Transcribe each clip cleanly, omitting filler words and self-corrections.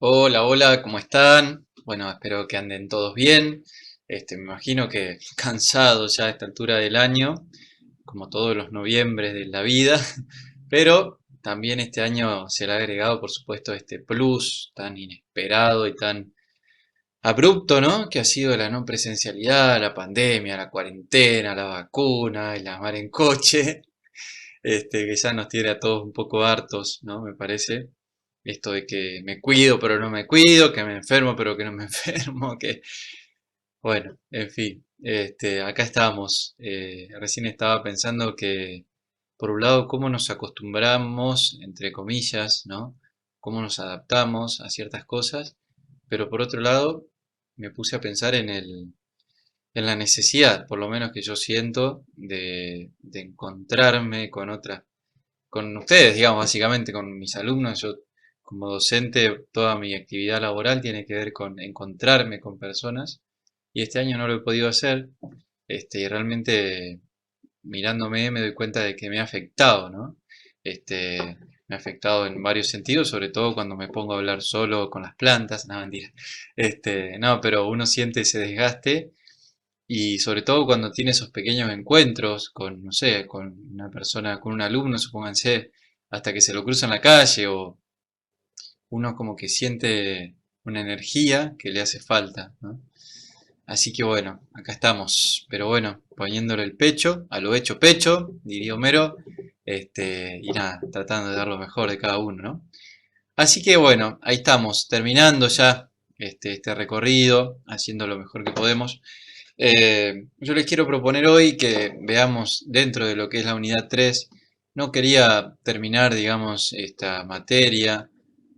Hola, hola, ¿cómo están? Bueno, espero que anden todos bien. Me imagino que cansados ya a esta altura del año, como todos los noviembres de la vida, pero también este año se le ha agregado, por supuesto, este plus tan inesperado y tan abrupto, ¿no? Que ha sido la no presencialidad, la pandemia, la cuarentena, la vacuna, el amar en coche. Que ya nos tiene a todos un poco hartos, ¿no? Me parece. Esto de que me cuido pero no me cuido, que me enfermo pero que no me enfermo, que bueno, en fin, acá estamos. Recién estaba pensando que, por un lado, cómo nos acostumbramos, entre comillas, ¿no? Cómo nos adaptamos a ciertas cosas, pero por otro lado, me puse a pensar en la necesidad, por lo menos que yo siento, de encontrarme con otras con ustedes, digamos, básicamente con mis alumnos. Yo como docente, toda mi actividad laboral tiene que ver con encontrarme con personas y este año no lo he podido hacer. Y realmente mirándome me doy cuenta de que me ha afectado, ¿no? Me ha afectado en varios sentidos, sobre todo cuando me pongo a hablar solo con las plantas, no, mentira. No, pero uno siente ese desgaste y sobre todo cuando tiene esos pequeños encuentros con, no sé, con una persona, con un alumno, supónganse, hasta que se lo cruza en la calle o uno como que siente una energía que le hace falta, ¿no? Así que bueno, acá estamos, pero bueno, poniéndole el pecho, a lo hecho pecho, diría Homero, y nada, tratando de dar lo mejor de cada uno, ¿no? Así que bueno, ahí estamos, terminando ya este recorrido, haciendo lo mejor que podemos. Yo les quiero proponer hoy que veamos dentro de lo que es la unidad 3. No quería terminar, digamos, esta materia,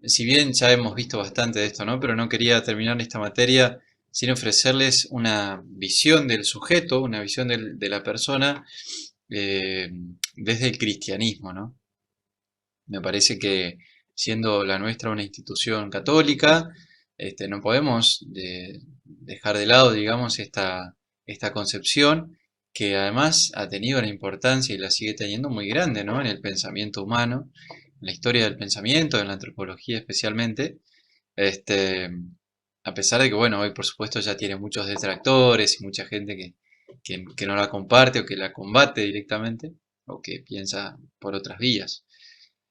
si bien ya hemos visto bastante de esto, ¿no? Pero no quería terminar esta materia sin ofrecerles una visión del sujeto, una visión de la persona eh, desde el cristianismo, ¿no? Me parece que siendo la nuestra una institución católica, no podemos dejar de lado, digamos, esta concepción que además ha tenido una importancia y la sigue teniendo muy grande, ¿no? En el pensamiento humano, en la historia del pensamiento, en la antropología especialmente. Este, a pesar de que, bueno, hoy por supuesto ya tiene muchos detractores y mucha gente que no la comparte o que la combate directamente o que piensa por otras vías.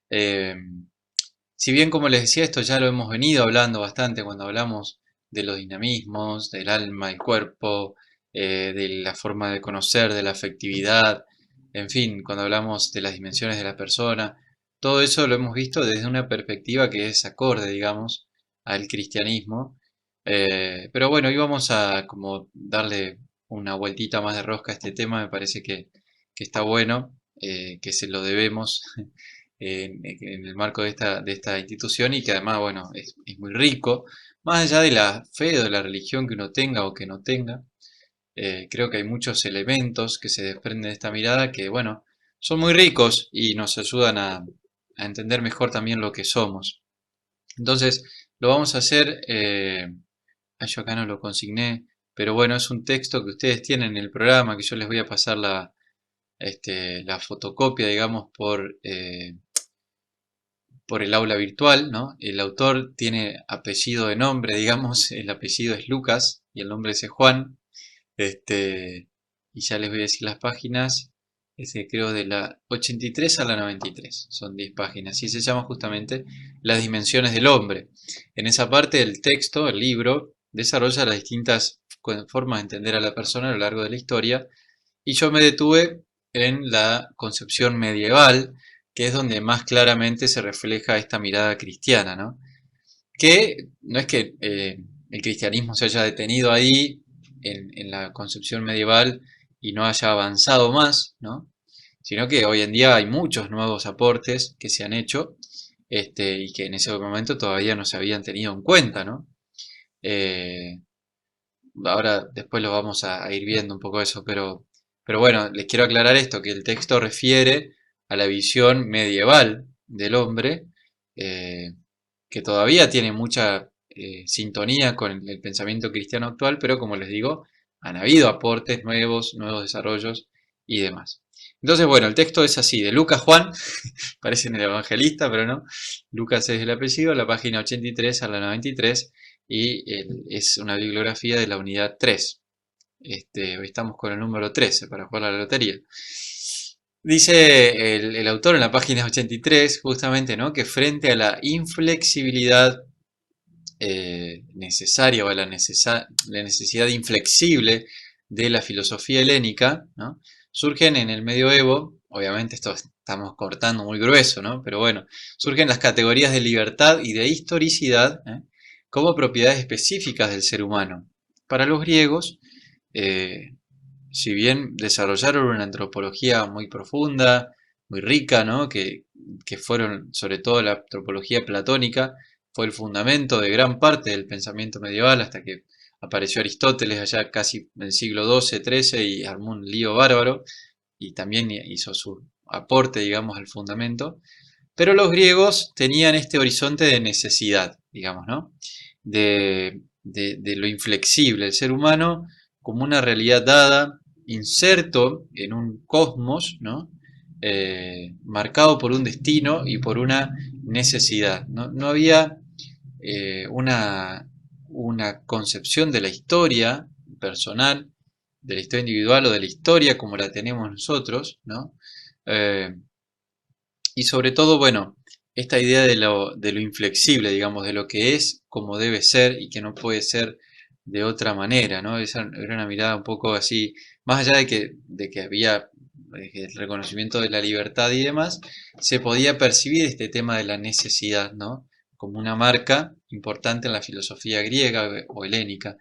Eh, si bien, como les decía, esto ya lo hemos venido hablando bastante cuando hablamos de los dinamismos, del alma, el cuerpo, de la forma de conocer, de la afectividad, en fin, cuando hablamos de las dimensiones de la persona, todo eso lo hemos visto desde una perspectiva que es acorde, digamos, al cristianismo. Pero bueno, hoy vamos a como darle una vueltita más de rosca a este tema, me parece que está bueno, que se lo debemos en el marco de esta institución y que además, bueno, es muy rico, más allá de la fe o de la religión que uno tenga o que no tenga, creo que hay muchos elementos que se desprenden de esta mirada que, bueno, son muy ricos y nos ayudan a entender mejor también lo que somos. Entonces, lo vamos a hacer, yo acá no lo consigné, pero bueno, es un texto que ustedes tienen en el programa, que yo les voy a pasar la fotocopia, digamos, por el aula virtual, ¿no? El autor tiene apellido de nombre, digamos, el apellido es Lucas y el nombre es Juan. Este, y ya les voy a decir las páginas. Creo de la 83 a la 93, son 10 páginas. Y se llama justamente Las dimensiones del hombre. En esa parte del texto, el libro, desarrolla las distintas formas de entender a la persona a lo largo de la historia. Y yo me detuve en la concepción medieval, que es donde más claramente se refleja esta mirada cristiana, ¿no? Que no es que el cristianismo se haya detenido ahí en la concepción medieval y no haya avanzado más, ¿no? Sino que hoy en día hay muchos nuevos aportes que se han hecho y que en ese momento todavía no se habían tenido en cuenta, ¿no? Eh, Ahora después lo vamos a ir viendo un poco eso, pero bueno, les quiero aclarar esto, que el texto refiere a la visión medieval del hombre, eh, que todavía tiene mucha sintonía con el pensamiento cristiano actual, pero como les digo, han habido aportes nuevos, nuevos desarrollos y demás. Entonces, bueno, el texto es así, de Lucas Juan, parece en el evangelista, pero no. Lucas es el apellido, la página 83 a la 93, y es una bibliografía de la unidad 3. Hoy estamos con el número 13 para jugar a la lotería. Dice el autor en la página 83, justamente, ¿no?, que frente a la inflexibilidad necesaria o a la necesidad inflexible de la filosofía helénica, ¿no?, surgen en el medioevo, obviamente esto estamos cortando muy grueso, ¿no?, pero bueno, surgen las categorías de libertad y de historicidad, como propiedades específicas del ser humano. Para los griegos, eh, si bien desarrollaron una antropología muy profunda, muy rica, ¿no?, que fueron, sobre todo la antropología platónica, fue el fundamento de gran parte del pensamiento medieval hasta que apareció Aristóteles allá casi en el siglo XII, XIII y armó un lío bárbaro y también hizo su aporte, digamos, al fundamento. Pero los griegos tenían este horizonte de necesidad, digamos, ¿no?, de lo inflexible, el ser humano como una realidad dada, inserto en un cosmos, ¿no?, marcado por un destino y por una necesidad. No había una concepción de la historia personal, de la historia individual o de la historia como la tenemos nosotros, ¿no? Eh, y sobre todo, bueno, esta idea de lo inflexible, digamos, de lo que es como debe ser y que no puede ser de otra manera, ¿no? Esa era una mirada un poco así, más allá de que había el reconocimiento de la libertad y demás, se podía percibir este tema de la necesidad, ¿no?, como una marca importante en la filosofía griega o helénica.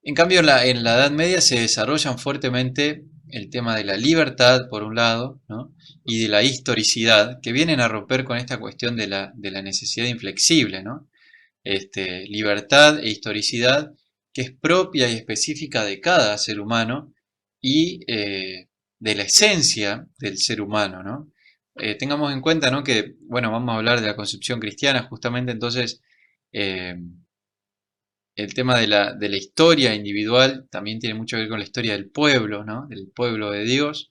En cambio, en la Edad Media se desarrollan fuertemente el tema de la libertad, por un lado, ¿no?, y de la historicidad, que vienen a romper con esta cuestión de la necesidad inflexible, ¿no? Libertad e historicidad que es propia y específica de cada ser humano y de la esencia del ser humano, ¿no? Tengamos en cuenta, ¿no?, que, bueno, vamos a hablar de la concepción cristiana justamente, entonces eh, el tema de la historia individual también tiene mucho que ver con la historia del pueblo, ¿no?, del pueblo de Dios,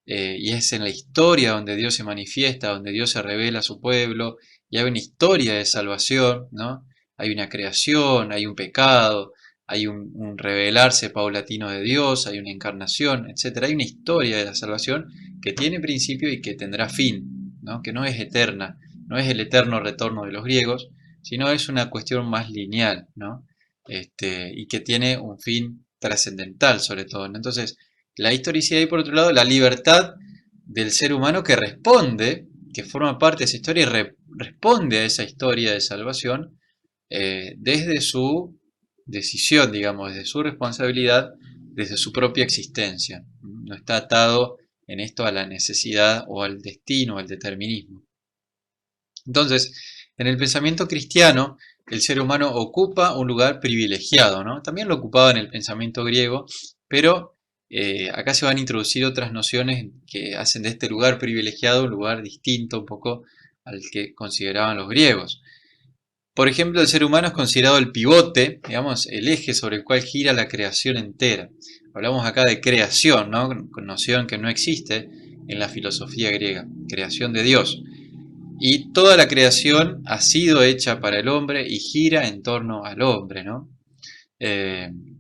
y es en la historia donde Dios se manifiesta, donde Dios se revela a su pueblo, y hay una historia de salvación, ¿no? Hay una creación, hay un pecado, hay un revelarse paulatino de Dios, hay una encarnación, etcétera. Hay una historia de la salvación que tiene principio y que tendrá fin, ¿no?, que no es eterna, no es el eterno retorno de los griegos, sino es una cuestión más lineal, ¿no? Y que tiene un fin trascendental sobre todo, ¿no? Entonces, la historicidad y por otro lado la libertad del ser humano que responde, que forma parte de esa historia y responde a esa historia de salvación desde su decisión, digamos, desde su responsabilidad, desde su propia existencia. No está atado en esto a la necesidad o al destino, al determinismo. Entonces, en el pensamiento cristiano, el ser humano ocupa un lugar privilegiado, ¿no? También lo ocupaba en el pensamiento griego, pero acá se van a introducir otras nociones que hacen de este lugar privilegiado un lugar distinto un poco al que consideraban los griegos. Por ejemplo, el ser humano es considerado el pivote, digamos, el eje sobre el cual gira la creación entera. Hablamos acá de creación, ¿no?, con noción que no existe en la filosofía griega, creación de Dios. Y toda la creación ha sido hecha para el hombre y gira en torno al hombre, ¿no? En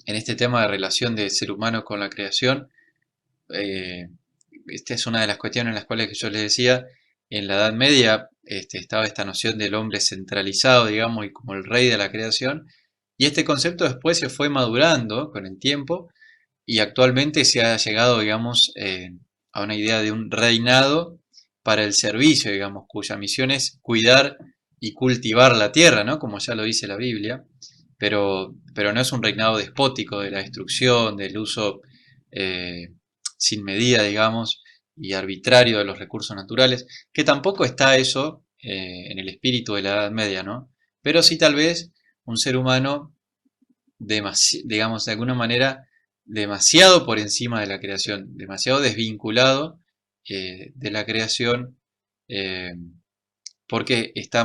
este tema de relación del ser humano con la creación, eh, esta es una de las cuestiones en las cuales que yo les decía, en la Edad Media estaba esta noción del hombre centralizado, digamos, y como el rey de la creación, y este concepto después se fue madurando con el tiempo, y actualmente se ha llegado, digamos, a una idea de un reinado para el servicio, digamos, cuya misión es cuidar y cultivar la tierra, ¿no?, como ya lo dice la Biblia, pero no es un reinado despótico de la destrucción, del uso eh, sin medida, digamos, y arbitrario de los recursos naturales, que tampoco está eso en el espíritu de la Edad Media, ¿no? Pero sí tal vez un ser humano, digamos, de alguna manera, demasiado por encima de la creación, demasiado desvinculado de la creación, eh, porque está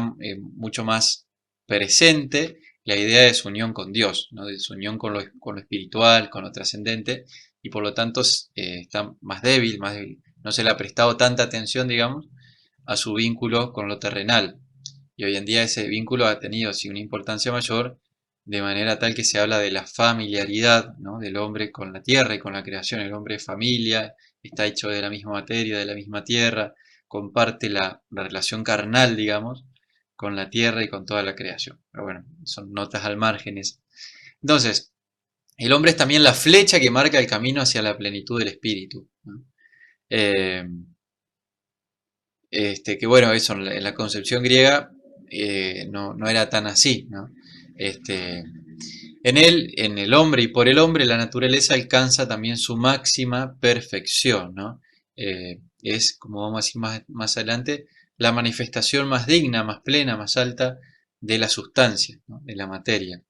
mucho más presente la idea de su unión con Dios, ¿no?, de su unión con lo espiritual, con lo trascendente, y por lo tanto está más débil, no se le ha prestado tanta atención, digamos, a su vínculo con lo terrenal. Y hoy en día ese vínculo ha tenido sí, una importancia mayor, de manera tal que se habla de la familiaridad, ¿no?, del hombre con la tierra y con la creación. El hombre es familia, está hecho de la misma materia, de la misma tierra, comparte la relación carnal, digamos, con la tierra y con toda la creación. Pero bueno, son notas al margen. Entonces, el hombre es también la flecha que marca el camino hacia la plenitud del espíritu, ¿no? Eh, que bueno, eso en la concepción griega no era tan así, ¿no? Este, en él, en el hombre y por el hombre, la naturaleza alcanza también su máxima perfección, ¿no? Es, como vamos a decir más adelante, la manifestación más digna, más plena, más alta de la sustancia, ¿no?, de la materia.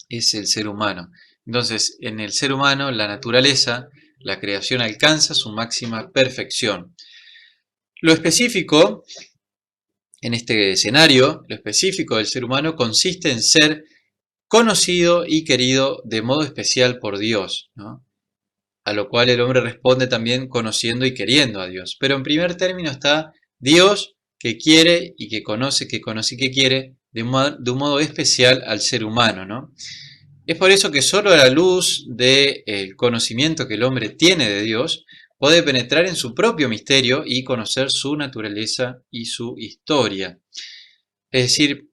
Es el ser humano. Entonces, en el ser humano, la naturaleza, la creación alcanza su máxima perfección. Lo específico, en este escenario, lo específico del ser humano consiste en ser conocido y querido de modo especial por Dios, ¿no?, a lo cual el hombre responde también conociendo y queriendo a Dios. Pero en primer término está Dios, que quiere y que conoce y que quiere de un modo especial al ser humano, ¿no? Es por eso que solo a la luz del conocimiento que el hombre tiene de Dios puede penetrar en su propio misterio y conocer su naturaleza y su historia. Es decir,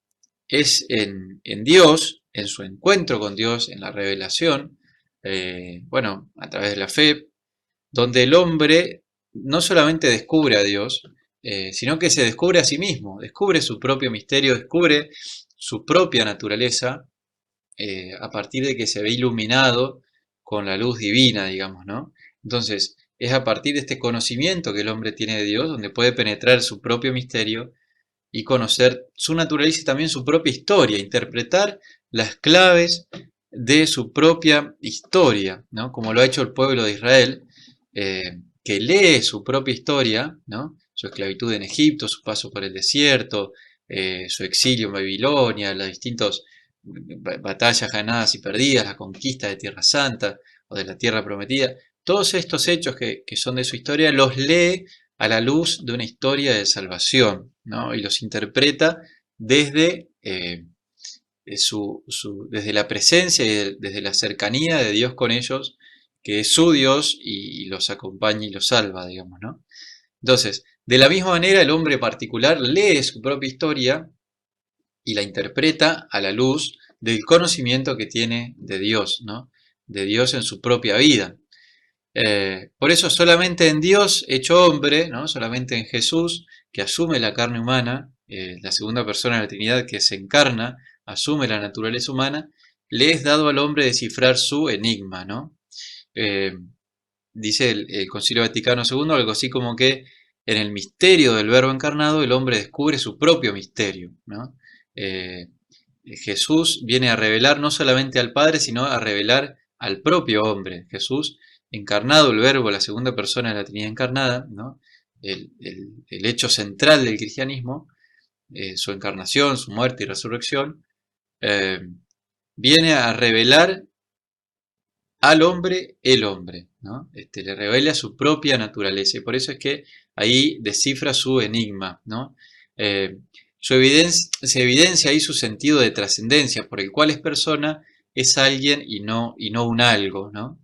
es en Dios, en su encuentro con Dios, en la revelación, bueno, a través de la fe, donde el hombre no solamente descubre a Dios, sino que se descubre a sí mismo, descubre su propio misterio, descubre su propia naturaleza, a partir de que se ve iluminado con la luz divina, digamos, ¿no? Entonces, es a partir de este conocimiento que el hombre tiene de Dios donde puede penetrar su propio misterio y conocer su naturaleza y también su propia historia, interpretar las claves de su propia historia, ¿no? Como lo ha hecho el pueblo de Israel, que lee su propia historia, ¿no?, su esclavitud en Egipto, su paso por el desierto, su exilio en Babilonia, las distintas batallas ganadas y perdidas, la conquista de Tierra Santa o de la Tierra Prometida. Todos estos hechos que son de su historia los lee a la luz de una historia de salvación, ¿no?, y los interpreta desde, desde la presencia y desde la cercanía de Dios con ellos, que es su Dios y los acompaña y los salva, digamos, ¿no? Entonces, de la misma manera, el hombre particular lee su propia historia y la interpreta a la luz del conocimiento que tiene de Dios, ¿no?, de Dios en su propia vida. Por eso solamente en Dios hecho hombre, ¿no?, solamente en Jesús, que asume la carne humana, la segunda persona de la Trinidad que se encarna, asume la naturaleza humana, le es dado al hombre descifrar su enigma, ¿no? Eh, Dice el Concilio Vaticano II algo así como que en el misterio del Verbo encarnado el hombre descubre su propio misterio, ¿no? Jesús viene a revelar no solamente al Padre, sino a revelar al propio hombre. Jesús, encarnado el Verbo, la segunda persona de la Trinidad encarnada, ¿no?, el hecho central del cristianismo, su encarnación, su muerte y resurrección, eh, viene a revelar al hombre el hombre, ¿no? Le revela su propia naturaleza y por eso es que ahí descifra su enigma, ¿no? Se evidencia ahí su sentido de trascendencia, por el cual es persona, es alguien y no un algo, ¿no?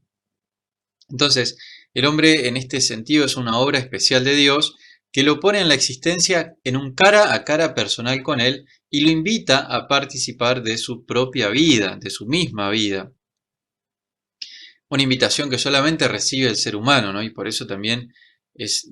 Entonces, el hombre en este sentido es una obra especial de Dios que lo pone en la existencia en un cara a cara personal con él y lo invita a participar de su propia vida, de su misma vida. Una invitación que solamente recibe el ser humano, ¿no? Y por eso también es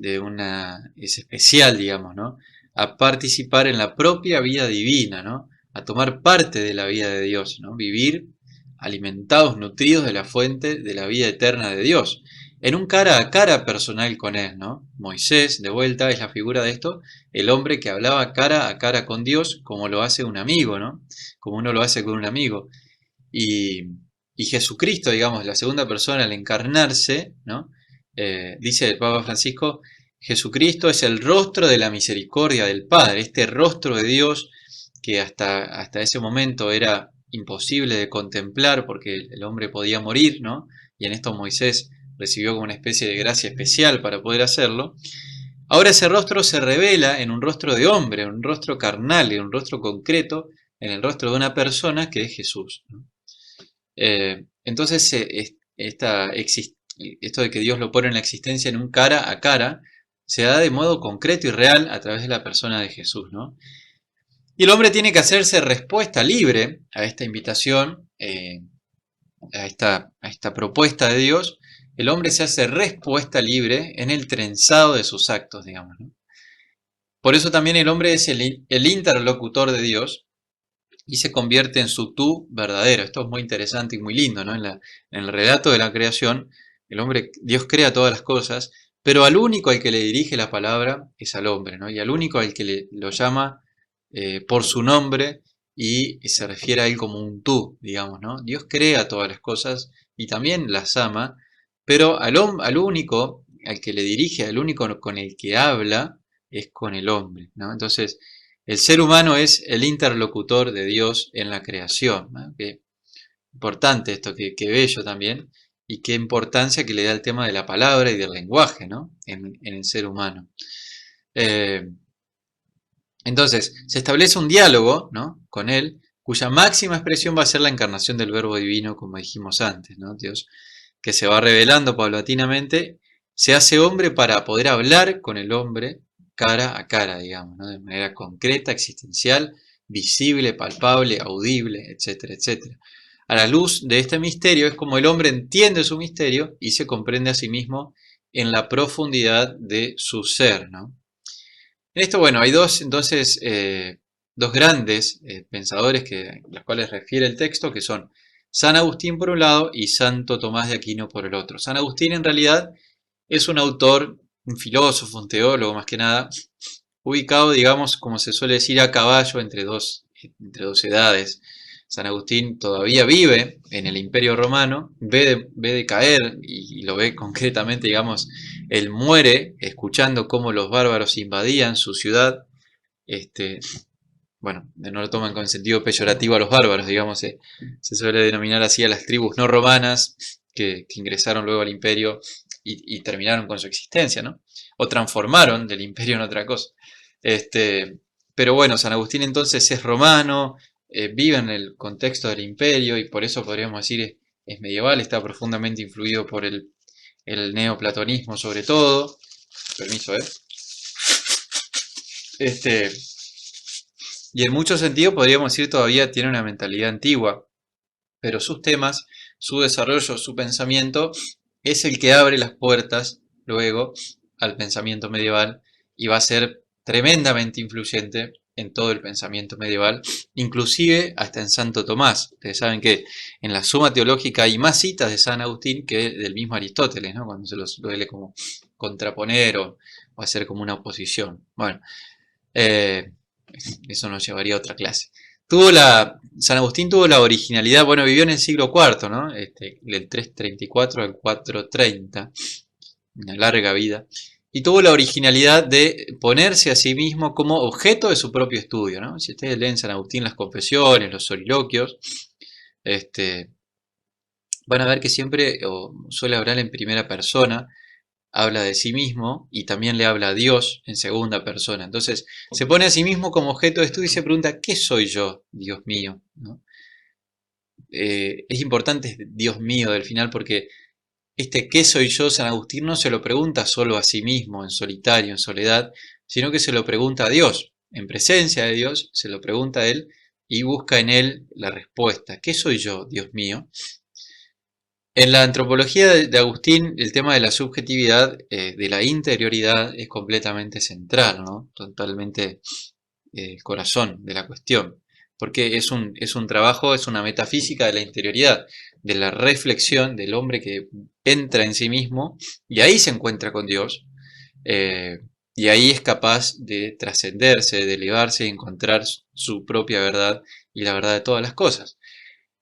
especial, digamos, ¿no?, a participar en la propia vida divina, ¿no?, a tomar parte de la vida de Dios, ¿no?, vivir alimentados, nutridos de la fuente de la vida eterna de Dios, en un cara a cara personal con Él, ¿no? Moisés, de vuelta, es la figura de esto, el hombre que hablaba cara a cara con Dios, como lo hace un amigo, ¿no?, como uno lo hace con un amigo. Y, y Jesucristo, digamos, la segunda persona al encarnarse, ¿no? Dice el Papa Francisco, Jesucristo es el rostro de la misericordia del Padre, este rostro de Dios que hasta ese momento era imposible de contemplar porque el hombre podía morir, ¿no?, y en esto Moisés recibió como una especie de gracia especial para poder hacerlo, ahora ese rostro se revela en un rostro de hombre, en un rostro carnal, en un rostro concreto, en el rostro de una persona que es Jesús, ¿no? Entonces, esto de que Dios lo pone en la existencia en un cara a cara, se da de modo concreto y real a través de la persona de Jesús, ¿no? Y el hombre tiene que hacerse respuesta libre a esta invitación, a esta propuesta de Dios. El hombre se hace respuesta libre en el trenzado de sus actos, digamos, ¿no? Por eso también el hombre es el interlocutor de Dios y se convierte en su tú verdadero. Esto es muy interesante y muy lindo, ¿no? En el relato de la creación, Dios crea todas las cosas, pero al único al que le dirige la palabra es al hombre, ¿no? Y al único al que lo llama por su nombre y se refiere a él como un tú, digamos, ¿no? Dios crea todas las cosas y también las ama, pero al único al que le dirige, al único con el que habla, es con el hombre, ¿no? Entonces, el ser humano es el interlocutor de Dios en la creación, ¿no? Qué importante esto, qué bello también, y qué importancia que le da el tema de la palabra y del lenguaje, ¿no? En el ser humano. Eh, entonces, se establece un diálogo, ¿no?, con él, cuya máxima expresión va a ser la encarnación del Verbo Divino, como dijimos antes, ¿no? Dios, que se va revelando paulatinamente, se hace hombre para poder hablar con el hombre cara a cara, digamos, ¿no? De manera concreta, existencial, visible, palpable, audible, etcétera, etcétera. A la luz de este misterio es como el hombre entiende su misterio y se comprende a sí mismo en la profundidad de su ser, ¿no? En esto, bueno, hay dos grandes pensadores los cuales refiere el texto, que son San Agustín por un lado y Santo Tomás de Aquino por el otro. San Agustín en realidad es un autor, un filósofo, un teólogo más que nada, ubicado, digamos, como se suele decir, a caballo entre dos edades. San Agustín todavía vive en el Imperio Romano, ve de caer y lo ve concretamente, digamos, él muere escuchando cómo los bárbaros invadían su ciudad. Este, bueno, no lo toman con sentido peyorativo a los bárbaros, digamos, se suele denominar así a las tribus no romanas que ingresaron luego al imperio y terminaron con su existencia, ¿no? O transformaron del imperio en otra cosa. Pero bueno, San Agustín entonces es romano, vive en el contexto del imperio y por eso podríamos decir es medieval, está profundamente influido por el neoplatonismo sobre todo. Permiso, ¿eh? Y en muchos sentidos podríamos decir todavía tiene una mentalidad antigua, pero sus temas, su desarrollo, su pensamiento es el que abre las puertas luego al pensamiento medieval y va a ser tremendamente influyente en todo el pensamiento medieval, inclusive hasta en Santo Tomás. Ustedes saben que en la Suma Teológica hay más citas de San Agustín que del mismo Aristóteles, ¿no?, cuando se los suele como contraponer o hacer como una oposición. Bueno, eh, eso nos llevaría a otra clase. San Agustín tuvo la originalidad, bueno, vivió en el siglo IV, ¿no? Del 334 al 430, una larga vida, y tuvo la originalidad de ponerse a sí mismo como objeto de su propio estudio, ¿no? Si ustedes leen San Agustín las confesiones, los soliloquios, van a ver que siempre suele hablar en primera persona, habla de sí mismo y también le habla a Dios en segunda persona. Entonces se pone a sí mismo como objeto de estudio y se pregunta, ¿qué soy yo, Dios mío? ¿No? Es importante Dios mío del final porque ¿qué soy yo? San Agustín no se lo pregunta solo a sí mismo, en solitario, en soledad, sino que se lo pregunta a Dios, en presencia de Dios, se lo pregunta a Él y busca en Él la respuesta. ¿Qué soy yo, Dios mío? En la antropología de Agustín, el tema de la subjetividad, de la interioridad, es completamente central, ¿no? Totalmente el corazón de la cuestión, porque es un trabajo, es una metafísica de la interioridad, de la reflexión del hombre que entra en sí mismo y ahí se encuentra con Dios, eh, y ahí es capaz de trascenderse, de elevarse y encontrar su propia verdad y la verdad de todas las cosas.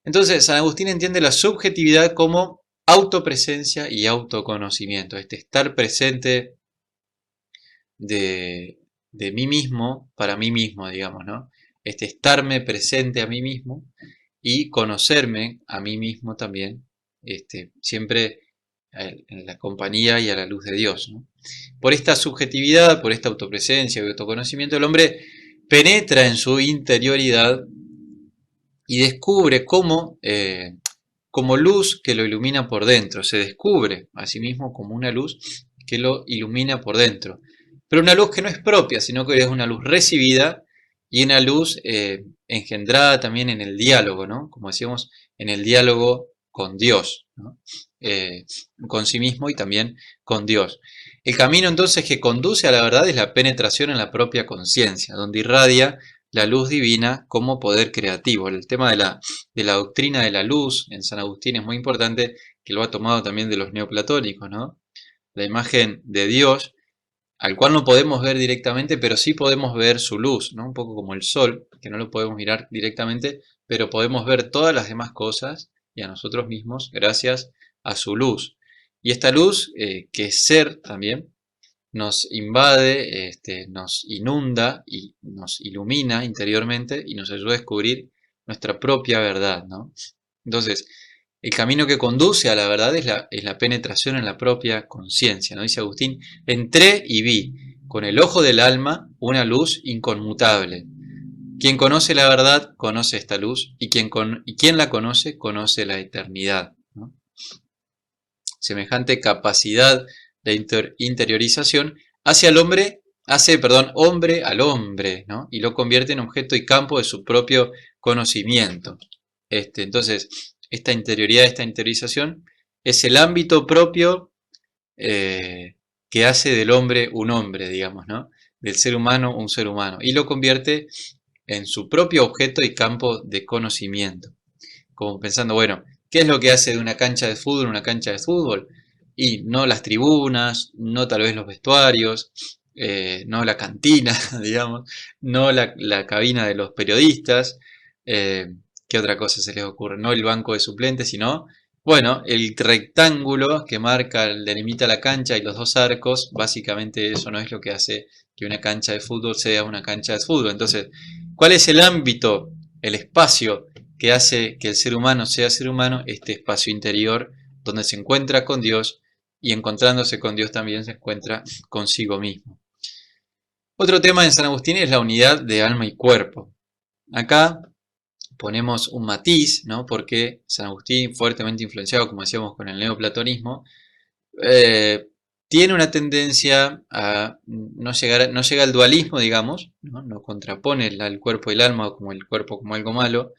Entonces, San Agustín entiende la subjetividad como autopresencia y autoconocimiento, estar presente de mí mismo para mí mismo, digamos, ¿no? Estarme presente a mí mismo y conocerme a mí mismo también siempre en la compañía y a la luz de Dios, ¿no? Por esta subjetividad, por esta autopresencia y autoconocimiento, el hombre penetra en su interioridad y descubre como luz que lo ilumina por dentro. Se descubre a sí mismo como una luz que lo ilumina por dentro. Pero una luz que no es propia, sino que es una luz recibida y una luz engendrada también en el diálogo, ¿no? Como decíamos, en el diálogo con Dios, ¿no? Con sí mismo y también con Dios. El camino entonces que conduce a la verdad es la penetración en la propia conciencia, donde irradia la luz divina como poder creativo. El tema de la doctrina de la luz en San Agustín es muy importante, que lo ha tomado también de los neoplatónicos, ¿no? La imagen de Dios, al cual no podemos ver directamente, pero sí podemos ver su luz, ¿no? Un poco como el sol, que no lo podemos mirar directamente, pero podemos ver todas las demás cosas y a nosotros mismos gracias a su luz. Y esta luz, que es ser también, nos invade, nos inunda y nos ilumina interiormente y nos ayuda a descubrir nuestra propia verdad, ¿no? Entonces, el camino que conduce a la verdad es la penetración en la propia conciencia, ¿no? Dice Agustín, entré y vi con el ojo del alma una luz inconmutable. Quien conoce la verdad conoce esta luz y quien la conoce conoce la eternidad, ¿no? Semejante capacidad de interiorización hace al hombre, hombre al hombre, ¿no? Y lo convierte en objeto y campo de su propio conocimiento. Entonces, esta interioridad, esta interiorización, es el ámbito propio que hace del hombre un hombre, digamos, ¿no? Del ser humano un ser humano. Y lo convierte en su propio objeto y campo de conocimiento. Como pensando, bueno, ¿qué es lo que hace de una cancha de fútbol una cancha de fútbol? Y no las tribunas, no tal vez los vestuarios, no la cantina, digamos, no la cabina de los periodistas, ¿qué otra cosa se les ocurre? No el banco de suplentes, sino, bueno, el rectángulo que delimita la cancha y los dos arcos, básicamente eso no es lo que hace que una cancha de fútbol sea una cancha de fútbol. Entonces, ¿cuál es el ámbito, el espacio que hace que el ser humano sea ser humano? Este espacio interior donde se encuentra con Dios y encontrándose con Dios también se encuentra consigo mismo. Otro tema en San Agustín es la unidad de alma y cuerpo. Acá ponemos un matiz, ¿no? Porque San Agustín, fuertemente influenciado, como decíamos, con el neoplatonismo, tiene una tendencia a no llega al dualismo, digamos, no contrapone el cuerpo y el alma como el cuerpo como algo malo,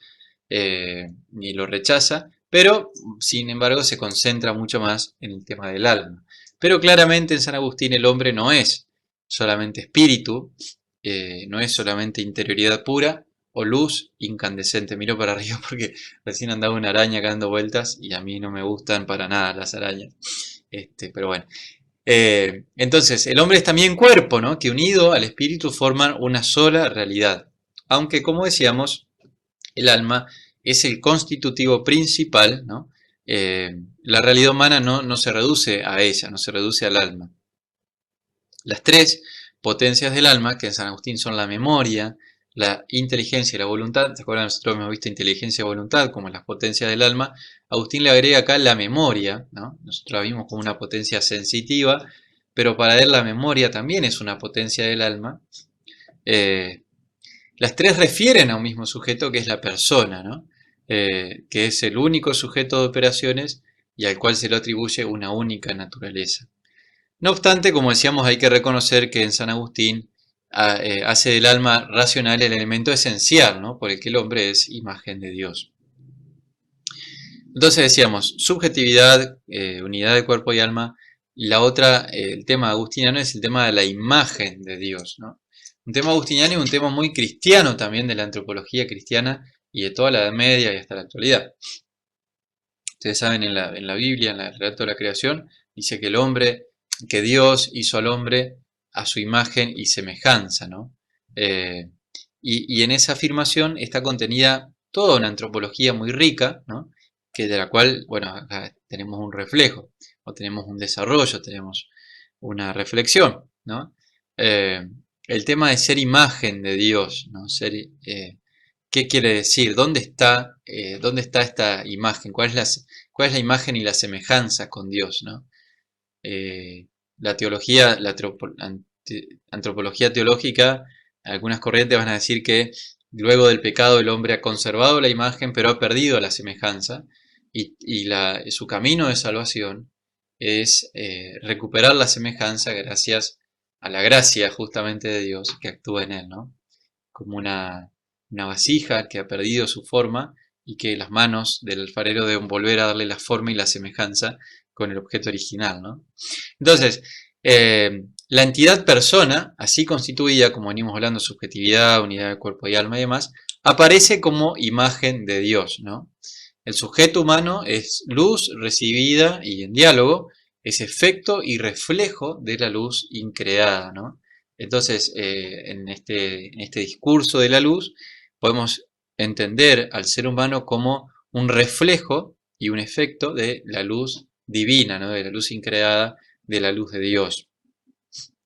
ni lo rechaza, pero sin embargo se concentra mucho más en el tema del alma. Pero claramente en San Agustín el hombre no es solamente espíritu, no es solamente interioridad pura o luz incandescente. Miro para arriba porque recién andaba una araña acá dando vueltas y a mí no me gustan para nada las arañas. Pero bueno. Entonces, el hombre es también cuerpo, ¿no? Que unido al espíritu forman una sola realidad. Aunque, como decíamos, el alma es el constitutivo principal, ¿no? La realidad humana no se reduce a ella, no se reduce al alma. Las tres potencias del alma, que en San Agustín son la memoria, la inteligencia y la voluntad. ¿Se acuerdan? Nosotros hemos visto inteligencia y voluntad como las potencias del alma. Agustín le agrega acá la memoria, ¿no? Nosotros la vimos como una potencia sensitiva, pero para él la memoria también es una potencia del alma. Las tres refieren a un mismo sujeto que es la persona, ¿no? Que es el único sujeto de operaciones y al cual se le atribuye una única naturaleza. No obstante, como decíamos, hay que reconocer que en San Agustín hace del alma racional el elemento esencial, ¿no? Por el que el hombre es imagen de Dios. Entonces decíamos, subjetividad, unidad de cuerpo y alma. La otra, el tema agustiniano es el tema de la imagen de Dios, ¿no? Un tema agustiniano y un tema muy cristiano también de la antropología cristiana y de toda la Edad Media y hasta la actualidad. Ustedes saben, en la Biblia, en el relato de la creación, dice que Dios hizo al hombre a su imagen y semejanza, ¿no? Y en esa afirmación está contenida toda una antropología muy rica, ¿no? Que de la cual, bueno, acá tenemos un reflejo, o tenemos un desarrollo, tenemos una reflexión, ¿no? El tema de ser imagen de Dios, ¿no? ¿Qué quiere decir? Dónde está esta imagen? ¿Cuál es la imagen y la semejanza con Dios, ¿no? La teología, antropología teológica, algunas corrientes van a decir que luego del pecado el hombre ha conservado la imagen, pero ha perdido la semejanza, y su camino de salvación es recuperar la semejanza gracias a la gracia justamente de Dios que actúa en él, ¿no? Como una vasija que ha perdido su forma y que las manos del alfarero deben volver a darle la forma y la semejanza con el objeto original, ¿no? Entonces, la entidad persona, así constituida, como venimos hablando, subjetividad, unidad de cuerpo y alma y demás, aparece como imagen de Dios, ¿no? El sujeto humano es luz recibida y en diálogo, es efecto y reflejo de la luz increada, ¿no? Entonces, en este discurso de la luz, podemos entender al ser humano como un reflejo y un efecto de la luz divina, ¿no? De la luz increada, de la luz de Dios.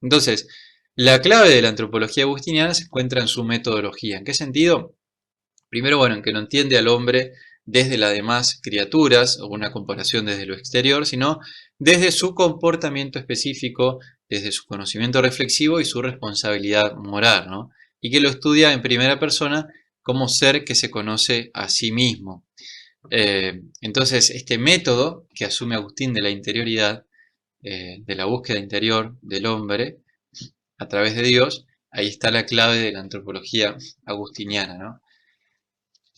Entonces, la clave de la antropología agustiniana se encuentra en su metodología. ¿En qué sentido? Primero, bueno, en que no entiende al hombre desde las demás criaturas, o una comparación desde lo exterior, sino desde su comportamiento específico, desde su conocimiento reflexivo y su responsabilidad moral, ¿no? Y que lo estudia en primera persona como ser que se conoce a sí mismo. Entonces, este método que asume Agustín de la interioridad, de la búsqueda interior del hombre a través de Dios, ahí está la clave de la antropología agustiniana, ¿no?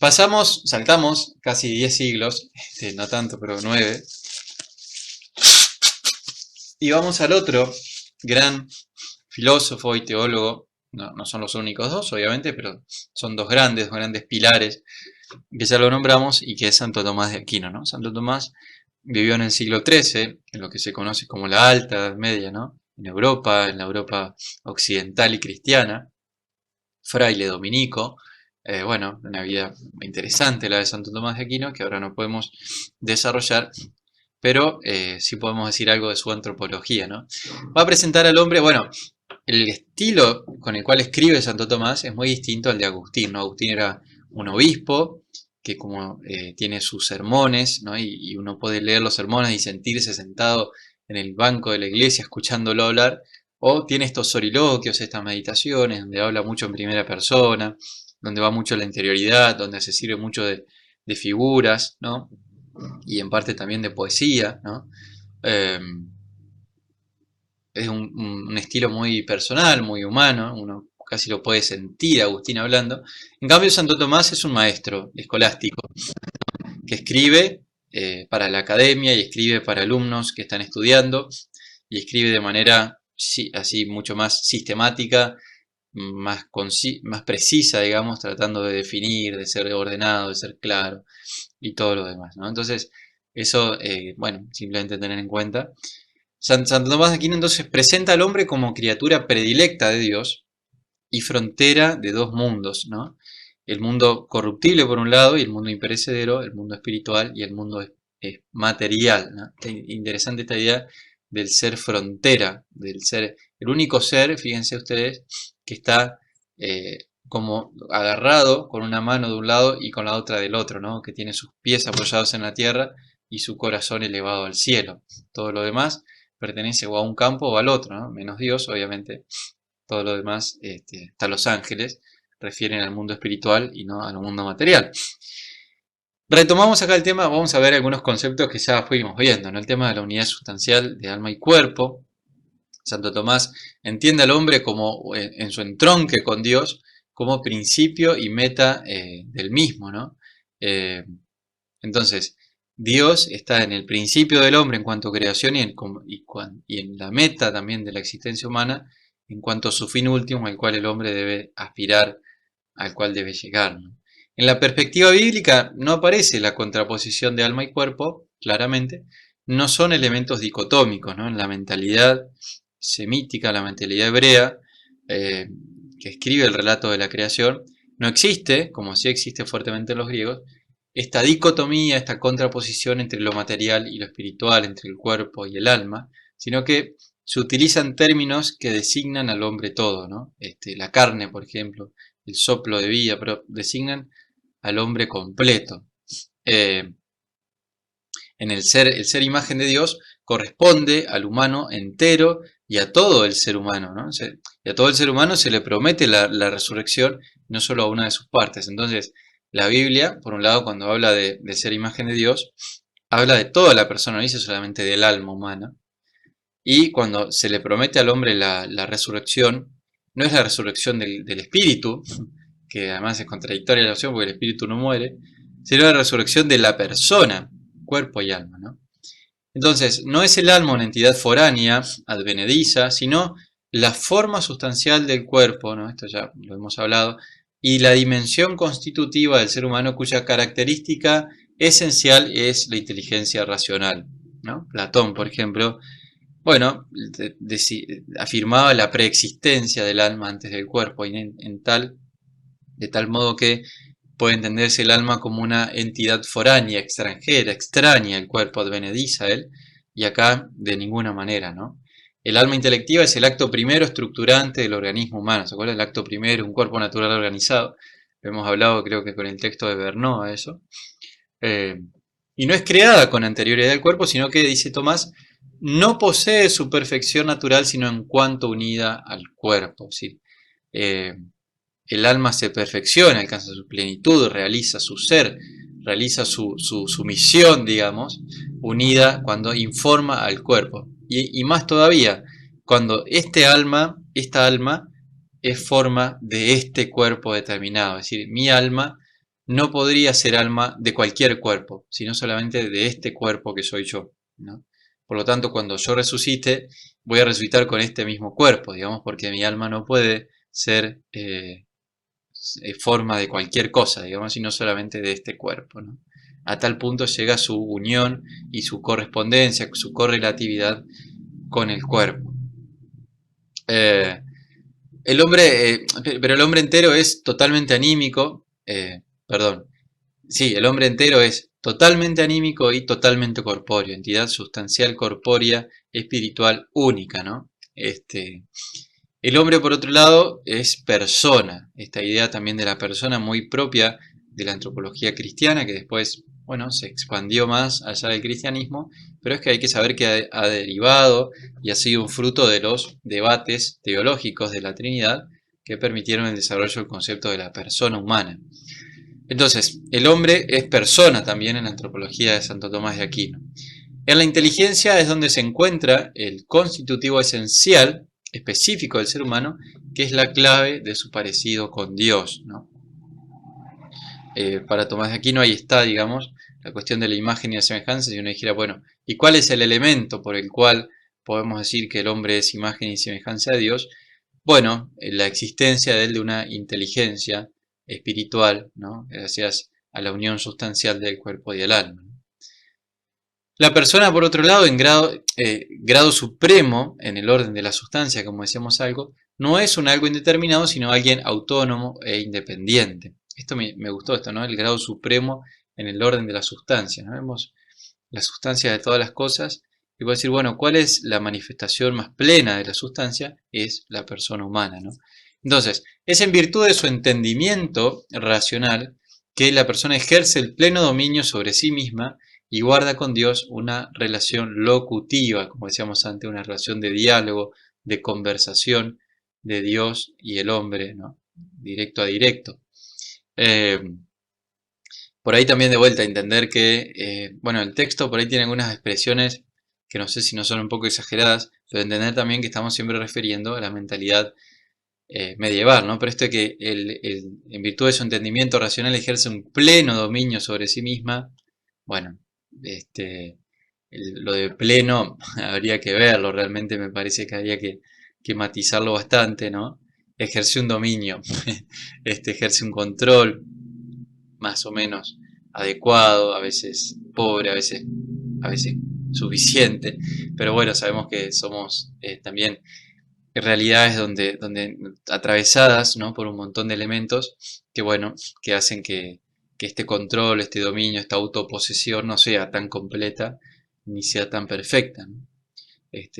Saltamos casi 10 siglos, no tanto, pero 9, y vamos al otro gran filósofo y teólogo, no son los únicos dos, obviamente, pero son dos grandes pilares, que ya lo nombramos, y que es Santo Tomás de Aquino, ¿no? Santo Tomás vivió en el siglo XIII, en lo que se conoce como la Alta Edad Media, ¿no? En la Europa occidental y cristiana, fraile dominico. Bueno, una vida interesante la de Santo Tomás de Aquino, que ahora no podemos desarrollar, pero sí podemos decir algo de su antropología, ¿no? Va a presentar al hombre, bueno, el estilo con el cual escribe Santo Tomás es muy distinto al de Agustín, ¿no? Agustín era un obispo que como tiene sus sermones, ¿no? Y uno puede leer los sermones y sentirse sentado en el banco de la iglesia escuchándolo hablar, o tiene estos soliloquios, estas meditaciones, donde habla mucho en primera persona, donde va mucho a la interioridad, donde se sirve mucho de figuras, ¿no? Y en parte también de poesía, ¿no? Eh, es un estilo muy personal, muy humano, uno casi lo puede sentir a Agustín hablando. En cambio, Santo Tomás es un maestro escolástico que escribe para la academia y escribe para alumnos que están estudiando y escribe de manera así mucho más sistemática, más precisa, digamos, tratando de definir, de ser ordenado, de ser claro y todo lo demás, ¿no? Entonces, eso, bueno, simplemente tener en cuenta. Santo Tomás de Aquino entonces presenta al hombre como criatura predilecta de Dios y frontera de dos mundos, ¿no? El mundo corruptible por un lado y el mundo imperecedero, el mundo espiritual y el mundo material, ¿no? Interesante esta idea del ser frontera, del ser, el único ser, fíjense ustedes, que está como agarrado con una mano de un lado y con la otra del otro, ¿no? Que tiene sus pies apoyados en la tierra y su corazón elevado al cielo. Todo lo demás pertenece o a un campo o al otro, ¿no? Menos Dios, obviamente. Todo lo demás, hasta los ángeles, refieren al mundo espiritual y no al mundo material. Retomamos acá el tema, vamos a ver algunos conceptos que ya fuimos viendo, ¿no? El tema de la unidad sustancial de alma y cuerpo. Santo Tomás entiende al hombre como en su entronque con Dios como principio y meta del mismo, ¿no? Entonces, Dios está en el principio del hombre en cuanto a creación y en la meta también de la existencia humana en cuanto a su fin último al cual el hombre debe aspirar, al cual debe llegar, ¿no? En la perspectiva bíblica no aparece la contraposición de alma y cuerpo, claramente, no son elementos dicotómicos, ¿no? En la mentalidad semítica, la mentalidad hebrea, eh, que escribe el relato de la creación, no existe, como sí existe fuertemente en los griegos, esta dicotomía, esta contraposición entre lo material y lo espiritual, entre el cuerpo y el alma, sino que se utilizan términos que designan al hombre todo, ¿no? La carne, por ejemplo, el soplo de vida, pero designan al hombre completo. El ser imagen de Dios corresponde al humano entero y a todo el ser humano, ¿no? Y a todo el ser humano se le promete la resurrección, no solo a una de sus partes. Entonces, la Biblia, por un lado, cuando habla de ser imagen de Dios, habla de toda la persona, no dice solamente del alma humana. Y cuando se le promete al hombre la resurrección, no es la resurrección del espíritu, que además es contradictoria la opción porque el espíritu no muere, sino la resurrección de la persona, cuerpo y alma, ¿no? Entonces, no es el alma una entidad foránea, advenediza, sino la forma sustancial del cuerpo, ¿no? Esto ya lo hemos hablado, y la dimensión constitutiva del ser humano cuya característica esencial es la inteligencia racional, ¿no? Platón, por ejemplo, bueno, afirmaba la preexistencia del alma antes del cuerpo, y de tal modo que puede entenderse el alma como una entidad foránea, extranjera, extraña al cuerpo, advenediza a él, y acá de ninguna manera, ¿no? El alma intelectiva es el acto primero estructurante del organismo humano, ¿se acuerdan? El acto primero, un cuerpo natural organizado. Lo hemos hablado, creo que con el texto de Bernoa, eso. Eh, y no es creada con anterioridad al cuerpo, sino que, dice Tomás, no posee su perfección natural, sino en cuanto unida al cuerpo. ¿Sí? Eh, el alma se perfecciona, alcanza su plenitud, realiza su ser, realiza su misión, digamos, unida cuando informa al cuerpo. Y más todavía, cuando esta alma es forma de este cuerpo determinado. Es decir, mi alma no podría ser alma de cualquier cuerpo, sino solamente de este cuerpo que soy yo, ¿no? Por lo tanto, cuando yo resucite, voy a resucitar con este mismo cuerpo, digamos, porque mi alma no puede ser forma de cualquier cosa, digamos, sino solamente de este cuerpo, ¿no? A tal punto llega su unión y su correspondencia, su correlatividad con el cuerpo. Eh, pero el hombre entero es totalmente anímico, perdón, sí, el hombre entero es totalmente anímico y totalmente corpóreo, entidad sustancial, corpórea, espiritual, única, ¿no? El hombre, por otro lado, es persona, esta idea también de la persona muy propia de la antropología cristiana, que después, bueno, se expandió más allá del cristianismo, pero es que hay que saber que ha derivado y ha sido un fruto de los debates teológicos de la Trinidad que permitieron el desarrollo del concepto de la persona humana. Entonces, el hombre es persona también en la antropología de Santo Tomás de Aquino. En la inteligencia es donde se encuentra el constitutivo esencial, específico del ser humano, que es la clave de su parecido con Dios, ¿no? Para Tomás de Aquino ahí está, digamos, la cuestión de la imagen y la semejanza. Si uno dijera, bueno, ¿y cuál es el elemento por el cual podemos decir que el hombre es imagen y semejanza de Dios? Bueno, la existencia de él de una inteligencia espiritual, ¿no? Gracias a la unión sustancial del cuerpo y del alma. La persona, por otro lado, en grado supremo, en el orden de la sustancia, como decíamos algo, no es un algo indeterminado, sino alguien autónomo e independiente. Esto me gustó, esto, ¿no? El grado supremo en el orden de la sustancia, ¿no? Vemos la sustancia de todas las cosas y puedo decir, bueno, ¿cuál es la manifestación más plena de la sustancia? Es la persona humana, ¿no? Entonces, es en virtud de su entendimiento racional que la persona ejerce el pleno dominio sobre sí misma y guarda con Dios una relación locutiva, como decíamos antes, una relación de diálogo, de conversación de Dios y el hombre, ¿no? Directo a directo. Eh, por ahí también de vuelta a entender que, bueno, el texto por ahí tiene algunas expresiones que no sé si no son un poco exageradas, pero entender también que estamos siempre refiriendo a la mentalidad medieval, ¿no? Pero esto de que en virtud de su entendimiento racional ejerce un pleno dominio sobre sí misma, bueno, lo de pleno habría que verlo, realmente me parece que habría que matizarlo bastante, ¿no? Ejerce un dominio, ejerce un control más o menos adecuado, a veces pobre, a veces suficiente, pero bueno, sabemos que somos también realidades donde atravesadas, ¿no? Por un montón de elementos que, bueno, que hacen que este control, este dominio, esta autoposesión no sea tan completa ni sea tan perfecta, ¿no?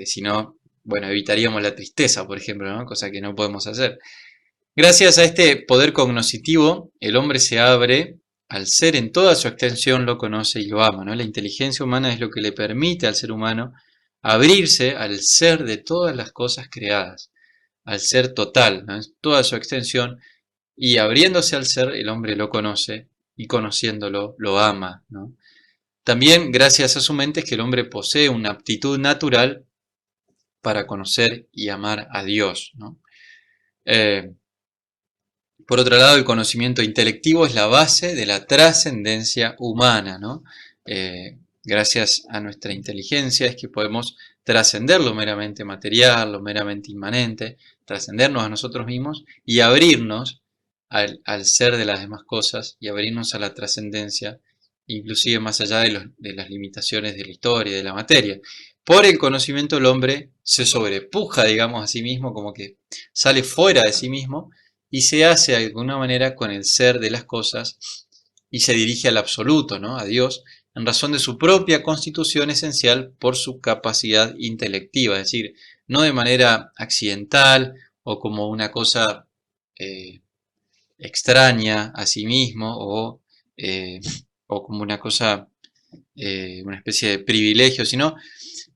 Si no, bueno, evitaríamos la tristeza, por ejemplo, ¿no? Cosa que no podemos hacer. Gracias a este poder cognoscitivo, el hombre se abre al ser en toda su extensión, lo conoce y lo ama, ¿no? La inteligencia humana es lo que le permite al ser humano abrirse al ser de todas las cosas creadas, al ser total, ¿no? En toda su extensión, y abriéndose al ser, el hombre lo conoce y conociéndolo lo ama, ¿no? También, gracias a su mente, es que el hombre posee una aptitud natural para conocer y amar a Dios, ¿no? Eh, Por otro lado, el conocimiento intelectivo es la base de la trascendencia humana, ¿no? Gracias a nuestra inteligencia es que podemos trascender lo meramente material, lo meramente inmanente, trascendernos a nosotros mismos y abrirnos al ser de las demás cosas y abrirnos a la trascendencia, inclusive más allá de las limitaciones de la historia y de la materia. Por el conocimiento el hombre se sobrepuja, digamos, a sí mismo, como que sale fuera de sí mismo y se hace de alguna manera con el ser de las cosas y se dirige al absoluto, ¿no? A Dios, en razón de su propia constitución esencial por su capacidad intelectiva, es decir, no de manera accidental o como una cosa eh, extraña a sí mismo eh, o como una cosa, una especie de privilegio, sino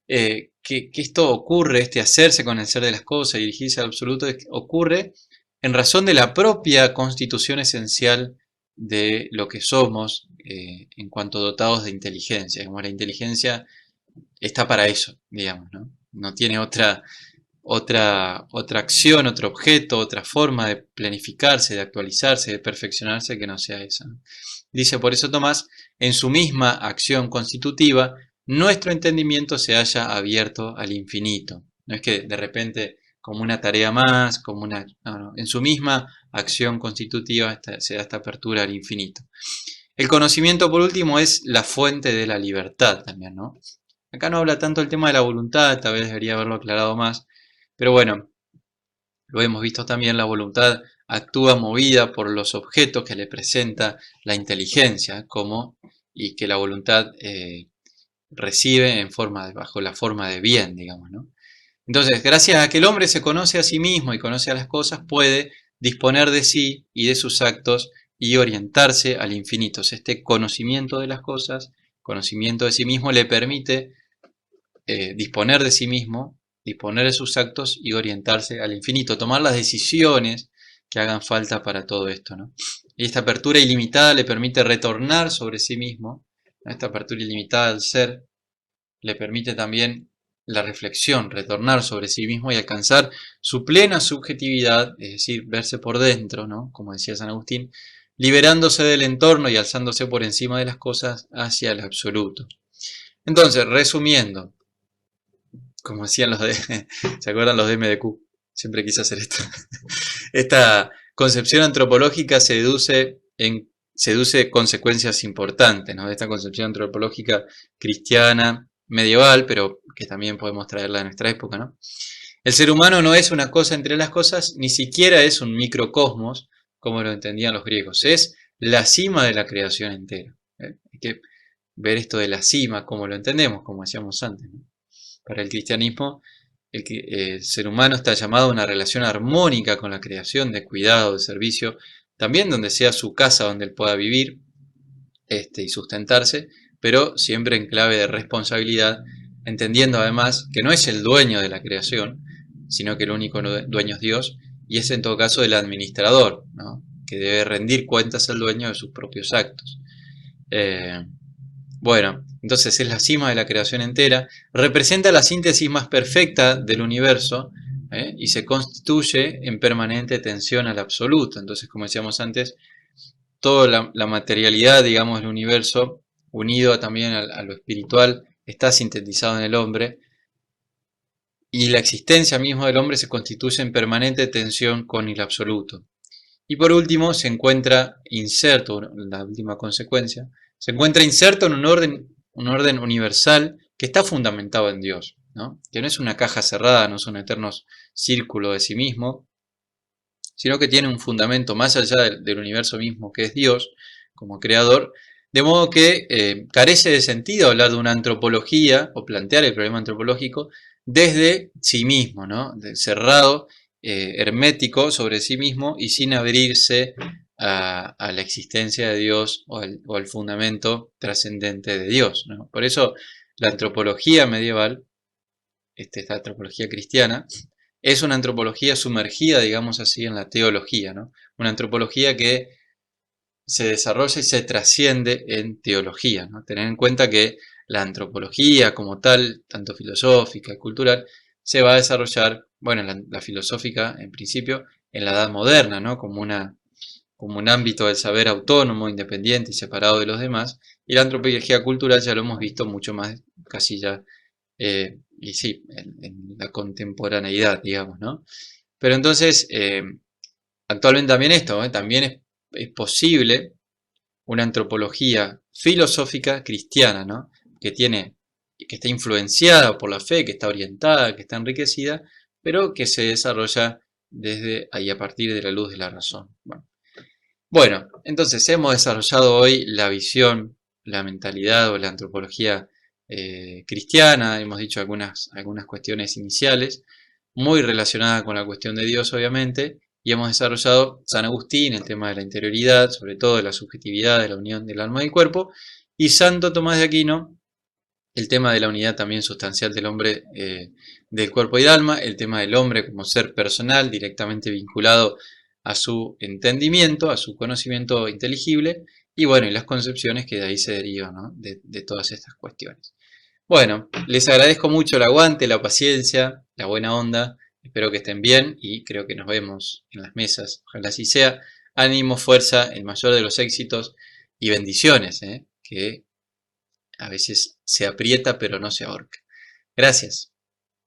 que esto ocurre, este hacerse con el ser de las cosas y dirigirse al absoluto, ocurre en razón de la propia constitución esencial de lo que somos en cuanto dotados de inteligencia. Como la inteligencia está para eso, digamos, ¿no? No tiene otra acción, otro objeto, otra forma de planificarse, de actualizarse, de perfeccionarse que no sea esa, ¿no? Dice por eso Tomás, en su misma acción constitutiva, nuestro entendimiento se haya abierto al infinito. No es que de repente como una tarea más, como una... No, no. En su misma acción constitutiva se da esta apertura al infinito. El conocimiento, por último, es la fuente de la libertad también, ¿no? Acá no habla tanto el tema de la voluntad, tal vez debería haberlo aclarado más, pero bueno, lo hemos visto también, la voluntad actúa movida por los objetos que le presenta la inteligencia, como y que la voluntad recibe bajo la forma de bien, digamos, ¿no? Entonces, gracias a que el hombre se conoce a sí mismo y conoce a las cosas, puede disponer de sí y de sus actos y orientarse al infinito. O sea, este conocimiento de las cosas, conocimiento de sí mismo, le permite disponer de sí mismo, disponer de sus actos y orientarse al infinito, tomar las decisiones que hagan falta para todo esto, ¿no? Y esta apertura ilimitada le permite retornar sobre sí mismo, ¿no? Esta apertura ilimitada al ser le permite también la reflexión, retornar sobre sí mismo y alcanzar su plena subjetividad, es decir, verse por dentro, ¿no? Como decía San Agustín, liberándose del entorno y alzándose por encima de las cosas hacia el absoluto. Entonces, resumiendo, como decían los de, ¿se acuerdan los de MDQ? Siempre quise hacer esto. Esta concepción antropológica seduce consecuencias importantes, ¿no? De esta concepción antropológica cristiana, medieval, pero que también podemos traerla a nuestra época, ¿no? El ser humano no es una cosa entre las cosas, ni siquiera es un microcosmos, como lo entendían los griegos, es la cima de la creación entera. Hay que ver esto de la cima, como lo entendemos, como decíamos antes, ¿no? Para el cristianismo, el ser humano está llamado a una relación armónica con la creación, de cuidado, de servicio, también donde sea su casa donde él pueda vivir y sustentarse, pero siempre en clave de responsabilidad, entendiendo además que no es el dueño de la creación, sino que el único dueño es Dios, y es en todo caso el administrador, ¿no? Que debe rendir cuentas al dueño de sus propios actos. Eh, bueno, entonces es la cima de la creación entera, representa la síntesis más perfecta del universo y se constituye en permanente tensión al absoluto. Entonces, como decíamos antes, toda la materialidad, digamos, del universo, unido también a lo espiritual, está sintetizado en el hombre y la existencia misma del hombre se constituye en permanente tensión con el absoluto. Y por último, se encuentra inserto, la última consecuencia, se encuentra inserto en un orden universal que está fundamentado en Dios, ¿no? Que no es una caja cerrada, no es un eterno círculo de sí mismo, sino que tiene un fundamento más allá del universo mismo, que es Dios como creador, de modo que carece de sentido hablar de una antropología o plantear el problema antropológico desde sí mismo, ¿no? Cerrado hermético sobre sí mismo y sin abrirse a la existencia de Dios o al fundamento trascendente de Dios, ¿no? Por eso la antropología medieval, esta antropología cristiana, es una antropología sumergida, digamos así, en la teología, ¿no? Una antropología que se desarrolla y se trasciende en teología, ¿no? Tener en cuenta que la antropología como tal, tanto filosófica y cultural, se va a desarrollar, bueno, la filosófica en principio, en la Edad Moderna, ¿no? Como un ámbito del saber autónomo, independiente y separado de los demás, y la antropología cultural ya lo hemos visto mucho más casi ya, y sí, en la contemporaneidad, digamos, ¿no? Pero entonces, actualmente también esto, también es posible una antropología filosófica cristiana, ¿no? Que tiene, que está influenciada por la fe, que está orientada, que está enriquecida, pero que se desarrolla desde ahí a partir de la luz de la razón. Bueno, entonces hemos desarrollado hoy la visión, la mentalidad o la antropología cristiana, hemos dicho algunas cuestiones iniciales, muy relacionadas con la cuestión de Dios, obviamente, y hemos desarrollado San Agustín, el tema de la interioridad, sobre todo de la subjetividad, de la unión del alma y el cuerpo, y Santo Tomás de Aquino, el tema de la unidad también sustancial del hombre, del cuerpo y del alma, el tema del hombre como ser personal, directamente vinculado a su entendimiento, a su conocimiento inteligible, y bueno, y las concepciones que de ahí se derivan, ¿no? De todas estas cuestiones. Bueno, les agradezco mucho el aguante, la paciencia, la buena onda, espero que estén bien y creo que nos vemos en las mesas, ojalá así sea. Ánimo, fuerza, el mayor de los éxitos y bendiciones, que a veces se aprieta pero no se ahorca. Gracias.